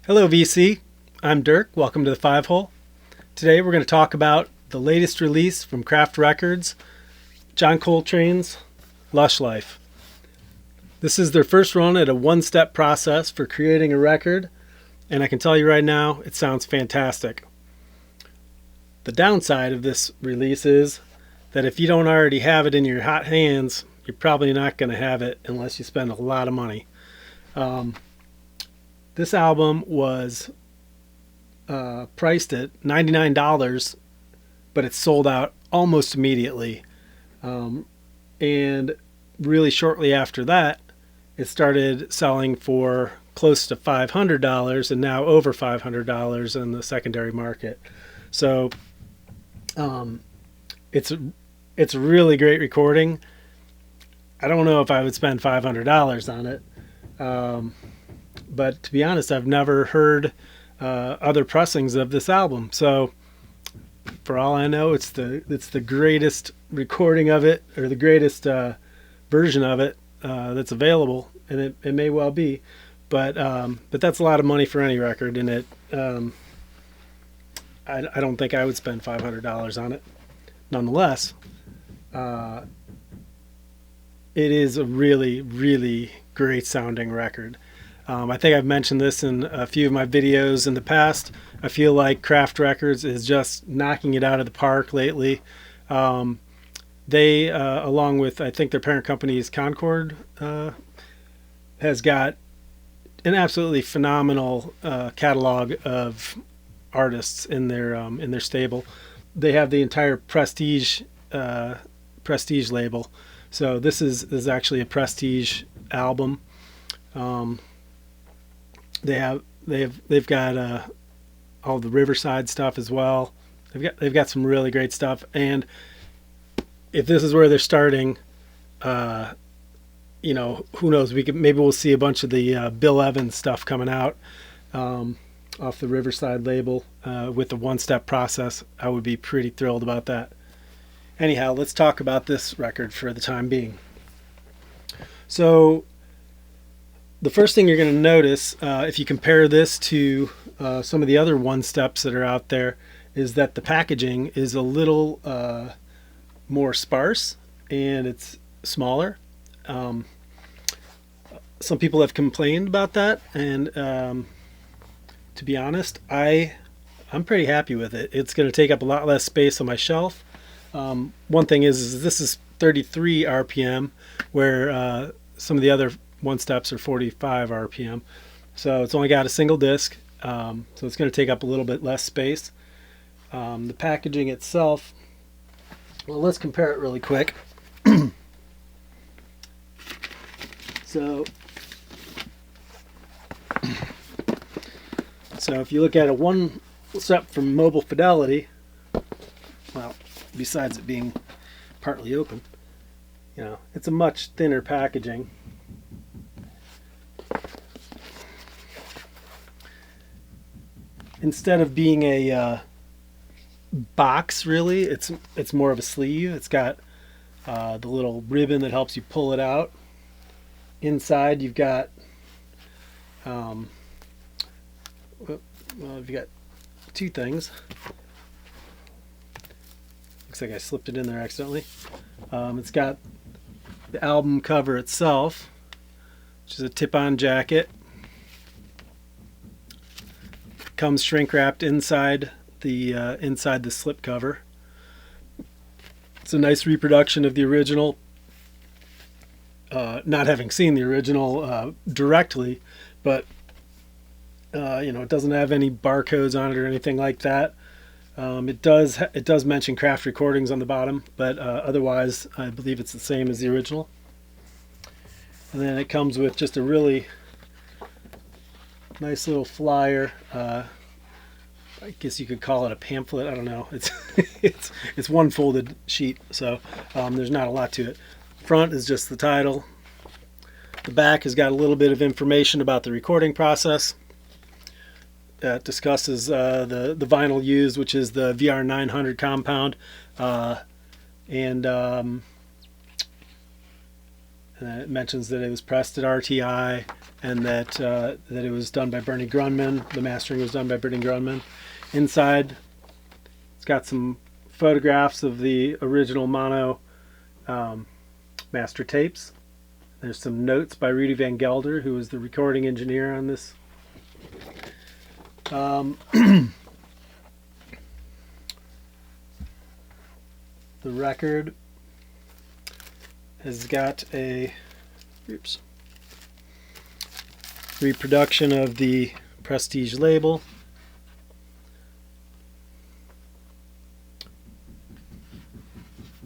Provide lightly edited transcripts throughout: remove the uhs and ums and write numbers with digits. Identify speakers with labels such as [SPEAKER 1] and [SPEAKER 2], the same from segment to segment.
[SPEAKER 1] Hello VC, I'm Dirk, welcome to the 5 Hole. Today we're going to talk about the latest release from Kraft Records, John Coltrane's Lush Life. This is their first run at a one-step process for creating a record, and I can tell you right now, it sounds fantastic. The downside of this release is that if you don't already have it in your hot hands, you're probably not going to have it unless you spend a lot of money. This album was priced at $99, but it sold out almost immediately. And really shortly after that, it started selling for close to $500 and now over $500 in the secondary market. So it's a really great recording. I don't know if I would spend $500 on it. But to be honest, I've never heard other pressings of this album. So for all I know, it's the greatest recording of it, or the greatest version of it that's available, and it may well be. But that's a lot of money for any record, and I don't think I would spend $500 on it. Nonetheless, it is a really, really great sounding record. I think I've mentioned this in a few of my videos in the past. I feel like Kraft Records is just knocking it out of the park lately. They, along with, I think their parent company is Concord, has got an absolutely phenomenal catalog of artists in their stable. They have the entire Prestige label. So this is actually a Prestige album. They've got all the Riverside stuff as well. They've got some really great stuff, and if this is where they're starting, who knows? Maybe we'll see a bunch of the Bill Evans stuff coming out off the Riverside label with the one-step process. I would be pretty thrilled about that. Anyhow, let's talk about this record for the time being. So the first thing you're going to notice, if you compare this to some of the other one-steps that are out there, is that the packaging is a little more sparse and it's smaller. Some people have complained about that, and to be honest, I'm pretty happy with it. It's going to take up a lot less space on my shelf. One thing is this is 33 RPM, where some of the other one steps are 45 RPM. So it's only got a single disc, so it's going to take up a little bit less space. The packaging itself, well, let's compare it really quick. So if you look at a one step from Mobile Fidelity, well, besides it being partly open, it's a much thinner packaging. Instead of being a box, really, it's more of a sleeve. It's got the little ribbon that helps you pull it out. Inside, you've got you've got two things. Looks like I slipped it in there accidentally. It's got the album cover itself, which is a tip-on jacket. Comes shrink wrapped inside the slip cover. It's a nice reproduction of the original. Not having seen the original directly, but it doesn't have any barcodes on it or anything like that. It does mention Kraft Recordings on the bottom, but otherwise I believe it's the same as the original. And then it comes with just a really nice little flyer. I guess you could call it a pamphlet. I don't know. It's one folded sheet, so there's not a lot to it. Front is just the title. The back has got a little bit of information about the recording process. That discusses the vinyl used, which is the VR900 compound, and it mentions that it was pressed at RTI, and that it was done by Bernie Grunman. The mastering was done by Bernie Grunman. Inside, it's got some photographs of the original mono master tapes. There's some notes by Rudy Van Gelder, who was the recording engineer on this. The record has got a reproduction of the Prestige label.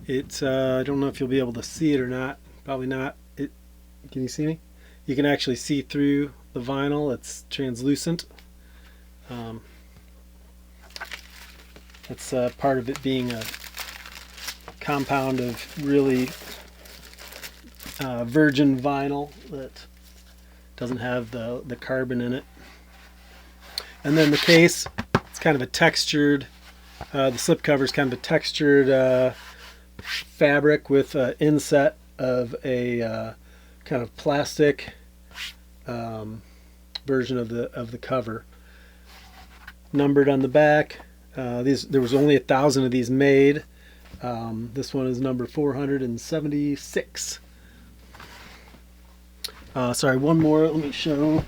[SPEAKER 1] It's I don't know if you'll be able to see it or not. Probably not. Can you see me? You can actually see through the vinyl. It's translucent. That's part of it being a compound of really virgin vinyl that doesn't have the carbon in it. And then the case, it's kind of a textured, the slipcover is kind of a textured fabric with an inset of a kind of plastic version of the cover. Numbered on the back. There was only 1,000 of these made. This one is number 476. Sorry, one more. Let me show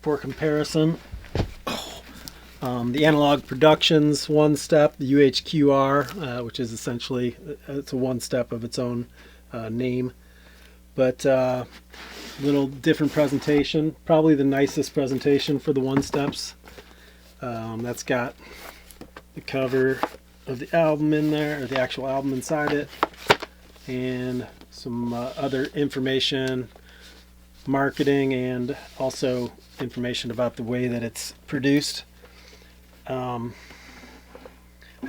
[SPEAKER 1] for comparison. The Analog Productions one step, the UHQR, which is essentially it's a one step of its own name, but little different presentation. Probably the nicest presentation for the one steps. That's got the cover of the album in there, or the actual album inside it, and some other information, marketing, and also information about the way that it's produced. I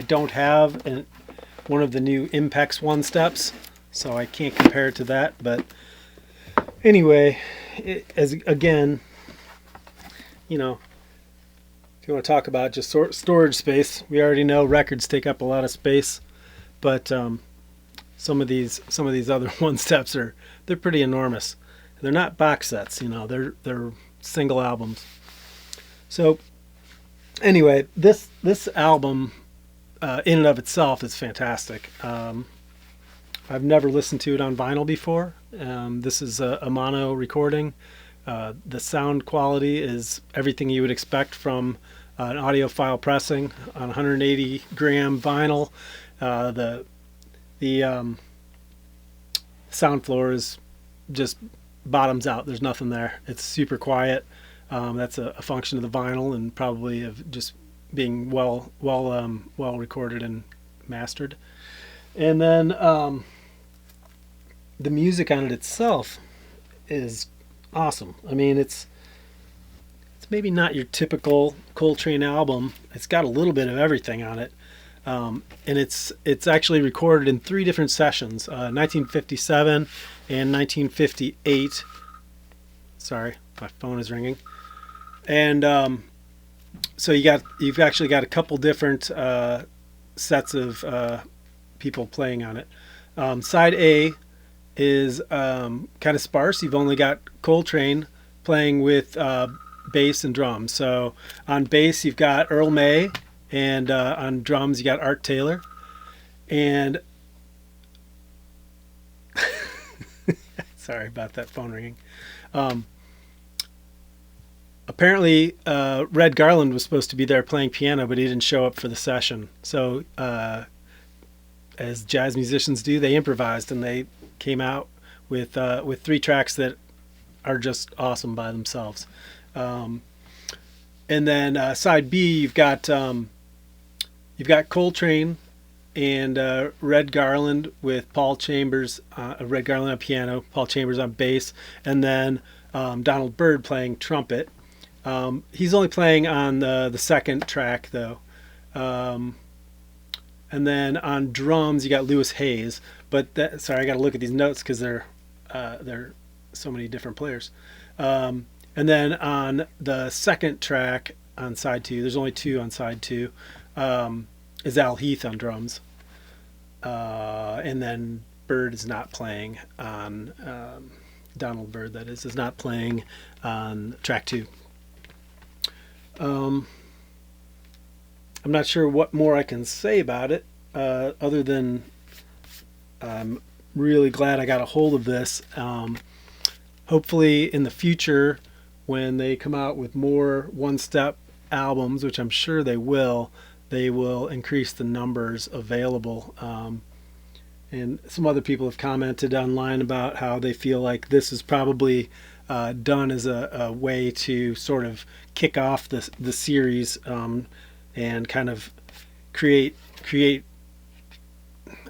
[SPEAKER 1] don't have one of the new Impex one steps, so I can't compare it to that. But anyway, again, you know, if you want to talk about just storage space, we already know records take up a lot of space, but some of these other one steps they're pretty enormous. They're not box sets, you know, they're single albums. So anyway, this album in and of itself is fantastic. I've never listened to it on vinyl before. This is a mono recording. The sound quality is everything you would expect from an audiophile pressing on 180 gram vinyl. The sound floor is just bottoms out. There's nothing there. It's super quiet. That's a function of the vinyl and probably of just being well recorded and mastered. And then the music on it itself is awesome. I mean, it's maybe not your typical Coltrane album. It's got a little bit of everything on it. And it's actually recorded in 3 different sessions, 1957 and 1958. Sorry, my phone is ringing. And so you've actually got a couple different sets of people playing on it. Side A is kind of sparse. You've only got Coltrane playing with bass and drums. So on bass you've got Earl May, and on drums you got Art Taylor. And sorry about that phone ringing. Apparently Red Garland was supposed to be there playing piano, but he didn't show up for the session. So as jazz musicians do, they improvised, and they came out with 3 tracks that are just awesome by themselves. And then side B, you've got Coltrane and Red Garland with Paul Chambers, Red Garland on piano, Paul Chambers on bass, and then Donald Byrd playing trumpet. He's only playing on the second track though. And then on drums you got Lewis Hayes. But sorry, I got to look at these notes because they're so many different players. And then on the second track on side 2, there's only 2 on side 2, is Al Heath on drums. And then Byrd is not playing on Donald Byrd, that is not playing on track 2. I'm not sure what more I can say about it, other than I'm really glad I got a hold of this. Hopefully in the future, when they come out with more one-step albums, which I'm sure they will increase the numbers available. And some other people have commented online about how they feel like this is probably done as a way to sort of kick off the series, and kind of create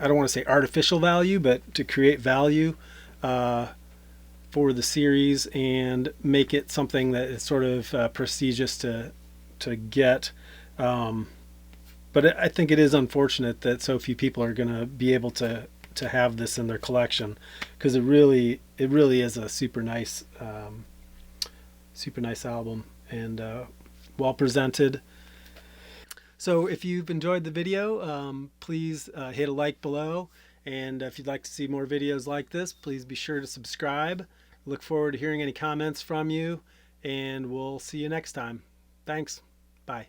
[SPEAKER 1] I don't want to say artificial value, but to create value for the series and make it something that is sort of prestigious to get. But I think it is unfortunate that so few people are going to be able to have this in their collection, because it really is a super nice album, and well presented. So if you've enjoyed the video, please hit a like below, and if you'd like to see more videos like this, please be sure to subscribe. Look forward to hearing any comments from you, and we'll see you next time. Thanks. Bye.